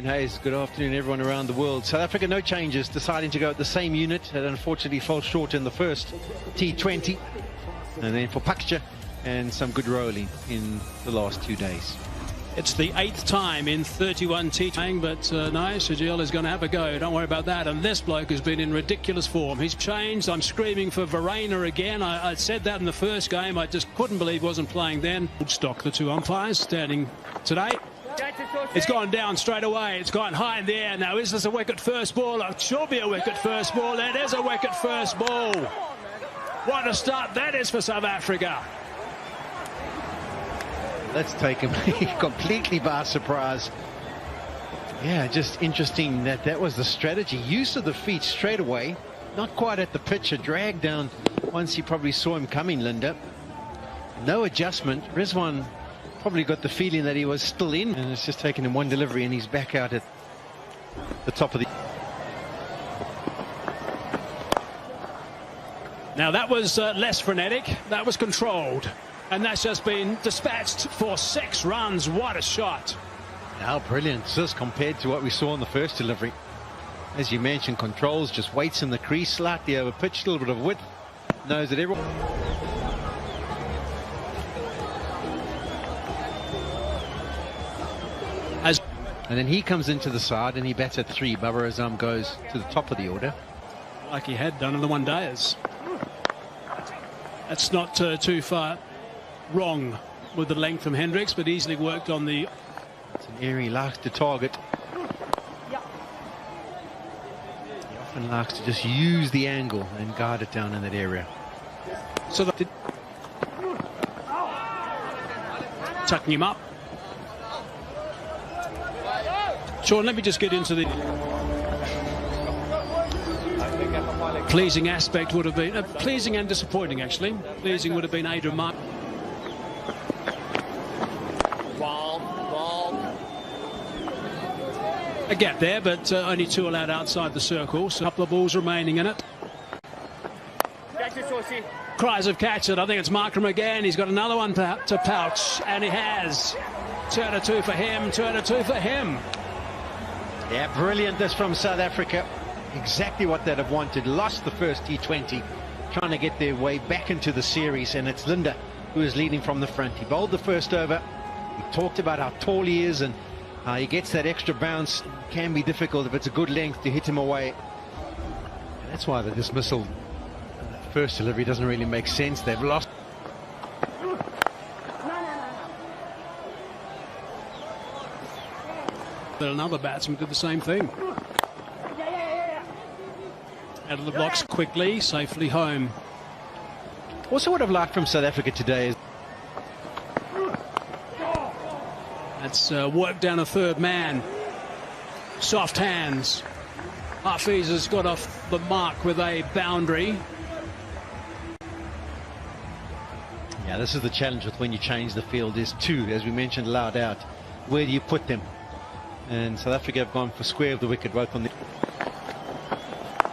Hayes, good afternoon everyone around the world. South Africa, no changes, deciding to go at the same unit. It unfortunately fell short in the first T20. And then for Pakcha, and some good rolling in the last 2 days. It's the 8th time in 31 T20, but no, Shajil is going to have a go. Don't worry about that. And this bloke has been in ridiculous form. He's changed. I'm screaming for Verena again. I said that in the first game. I just couldn't believe he wasn't playing then. Woodstock, the two umpires standing today. It's gone down straight away. It's gone high in the air. Now, is this a wicket first ball? It should be a wicket first ball. It is a wicket first ball. What a start that is for South Africa. Let's take him completely by surprise. Yeah, just interesting that was the strategy. Use of the feet straight away. Not quite at the pitch. A drag down once he probably saw him coming, Linda. No adjustment. Rizwan probably got the feeling that he was still in, and it's just taken him one delivery and he's back out at the top of the... Now that was less frenetic, that was controlled, and that's just been dispatched for 6 runs. What a shot. How brilliant is this compared to what we saw in the first delivery. As you mentioned, controls, just waits in the crease, slightly over pitch, a little bit of width, knows that everyone... And then he comes into the side and he bats at 3. Babar Azam goes to the top of the order. Like he had done in the one-dayers. That's not too far wrong with the length from Hendricks, but easily worked on the... It's an area he likes to target. He often likes to just use the angle and guard it down in that area. So tucking him up. Sean, let me just get into the pleasing aspect. Would have been pleasing and disappointing, actually. Pleasing would have been Adrian Mark. A gap there, but only 2 allowed outside the circle, so a couple of balls remaining in it. Cries of catch it. I think it's Markram again. He's got another one to pouch, and he has. 2-2 for him, 2-2 for him. Yeah, brilliant this from South Africa. Exactly what they'd have wanted. Lost the first T20, trying to get their way back into the series, and it's Linda who is leading from the front. He bowled the first over. He talked about how tall he is and how he gets that extra bounce. It can be difficult if it's a good length to hit him away. And that's why the dismissal, first delivery, doesn't really make sense. They've lost. But another batsman did the same thing. Out of the blocks quickly, safely home. Also, what I've liked from South Africa today is that's work down a third man. Soft hands. Hafiz has got off the mark with a boundary. Yeah, this is the challenge with when you change the field. Is 2, as we mentioned, allowed out. Where do you put them? And South Africa have gone for square of the wicket, both on the...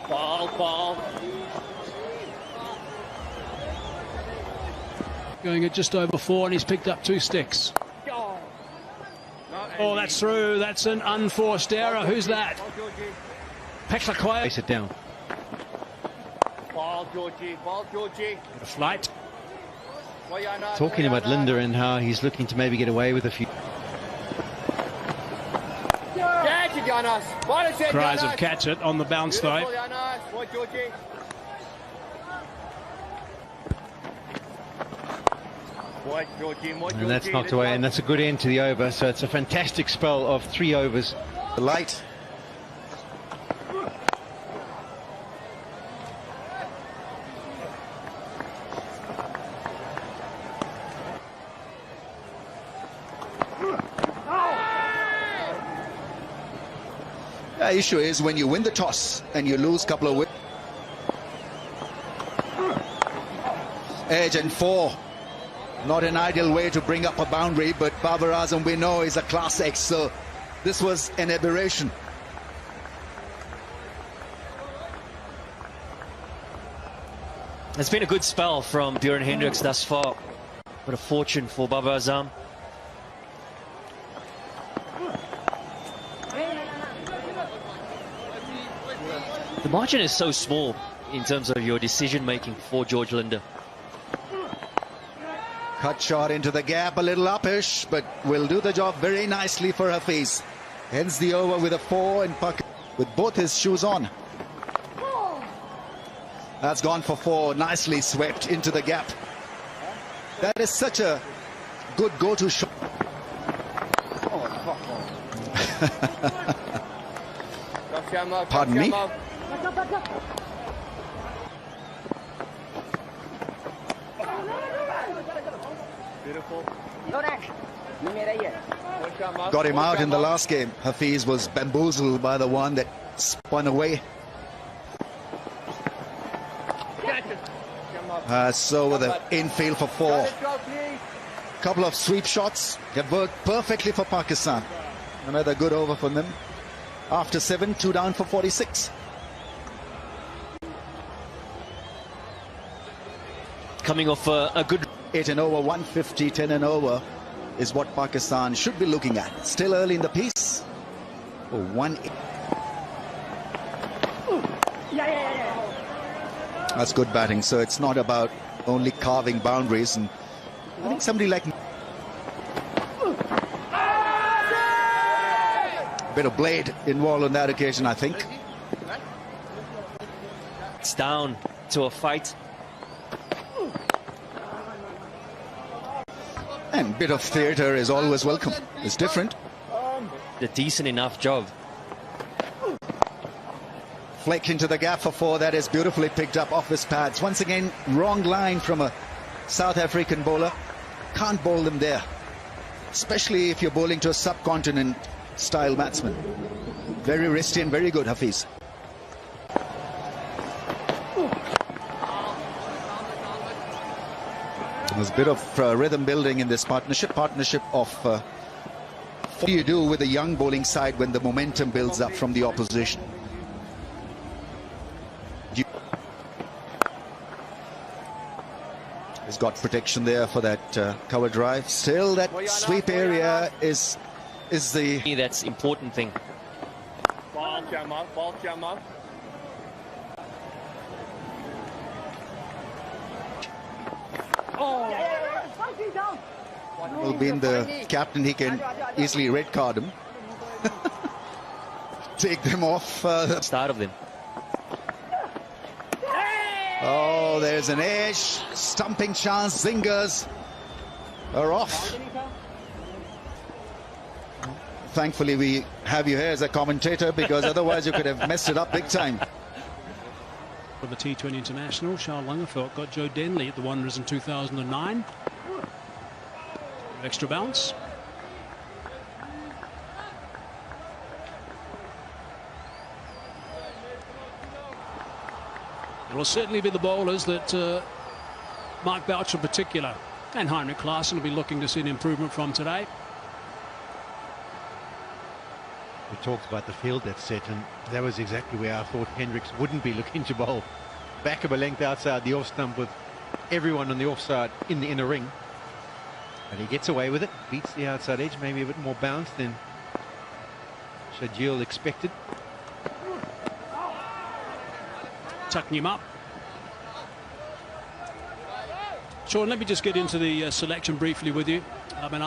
Ball. Going at just over 4, and he's picked up 2 sticks. Oh, that's through. That's an unforced error. Who's that? Peklakoya. Place it down. Ball, Georgie. A flight. Talking about Linda and how he's looking to maybe get away with a few... Cries of catch it on the bounce though. And that's knocked away, and that's a good end to the over. So it's a fantastic spell of 3 overs. The light. The issue is when you win the toss and you lose a couple of wickets. Edge and 4. Not an ideal way to bring up a boundary, but Babar Azam, we know, is a class X, so this was an aberration. It's been a good spell from Bjorn Hendricks thus far, but a fortune for Babar Azam. The margin is so small in terms of your decision making for George Linder. Cut shot into the gap, a little uppish, but will do the job very nicely for Hafiz. Ends the over with a 4 in puck with both his shoes on. That's gone for 4, nicely swept into the gap. That is such a good go-to shot. Pardon me? Got him out in the last game. Hafiz was bamboozled by the one that spun away. So with the infield for 4. Couple of sweep shots have worked perfectly for Pakistan. Another good over from them. After 7, 2 down for 46. Coming off a good 8 and over, 150, 10 and over is what Pakistan should be looking at. Still early in the piece. Oh, 1. That's good batting. So it's not about only carving boundaries. And I think somebody like a bit of blade involved on that occasion, I think. It's down to a fight. And bit of theatre is always welcome. It's different. A decent enough job. Flick into the gap for 4. That is beautifully picked up off his pads. Once again, wrong line from a South African bowler. Can't bowl them there. Especially if you're bowling to a subcontinent style batsman. Very risky and very good, Hafiz. There's a bit of rhythm building in this partnership of what do you do with a young bowling side when the momentum builds up from the opposition? He's got protection there for that cover drive. Still that sweep area is the... That's important thing. Well, being the captain, he can easily red card him. Take them off. Start of them. Oh, there's an edge. Stumping chance. Zingers are off. Thankfully, we have you here as a commentator, because otherwise you could have messed it up big time. For the T20 International, Charles Langerfeldt got Joe Denley at the Wanderers in 2009. Extra bounce. It will certainly be the bowlers that Mark Boucher in particular and Heinrich Klaassen will be looking to see an improvement from today. We talked about the field that's set, and that was exactly where I thought Hendricks wouldn't be looking to bowl. Back of a length outside the off stump with everyone on the offside in the inner ring. But he gets away with it, beats the outside edge, maybe a bit more bounce than Shadjil expected. Tucking him up. Sean, let me just get into the selection briefly with you. I mean,